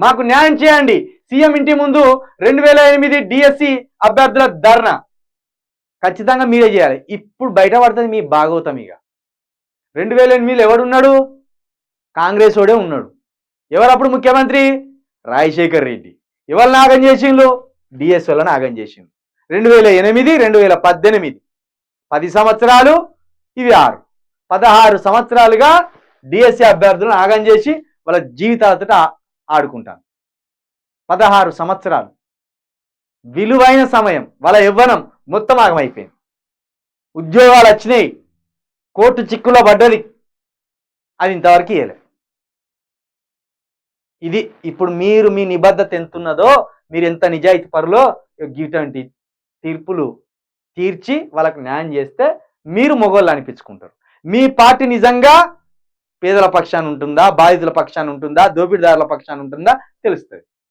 మాకు న్యాయం చేయండి. సీఎం ఇంటి ముందు 2008 డిఎస్సి అభ్యర్థుల ధర్నా ఖచ్చితంగా మీరే చేయాలి. ఇప్పుడు బయటపడుతుంది మీ భాగవతం. ఇక 2008లో ఎవడున్నాడు? కాంగ్రెస్ వాడే ఉన్నాడు. ఎవరప్పుడు ముఖ్యమంత్రి? రాజశేఖర్ రెడ్డి. ఎవరు నాగం చేసిండ్రు? డిఎస్ వల్ల నాగం చేసిండ్రు. 2008, 2018 10 సంవత్సరాలు, ఇవి 6, 16 సంవత్సరాలుగా డిఎస్సి అభ్యర్థులను నాగం చేసి వాళ్ళ జీవితాలతో ఆడుకుంటాను. 16 సంవత్సరాలు విలువైన సమయం, వాళ్ళ యవ్వనం మొత్తం ఆగమైపోయింది. ఉద్యోగాలు వచ్చినాయి, కోర్టు చిక్కులో పడ్డది, అది ఇంతవరకు ఇవ్వలేదు. ఇది ఇప్పుడు మీరు మీ నిబద్ధత ఎంతున్నదో, మీరు ఎంత నిజాయితీ పరులో ఇటువంటి తీర్పులు తీర్చి వాళ్ళకు న్యాయం చేస్తే మీరు మొగోళ్ళు అనిపించుకుంటారు. మీ పార్టీ నిజంగా పేదల పక్షాన ఉంటుందా, బాధితుల పక్షాన ఉంటుందా, దోపిడీదారుల పక్షాన ఉంటుందా తెలుస్తుంది.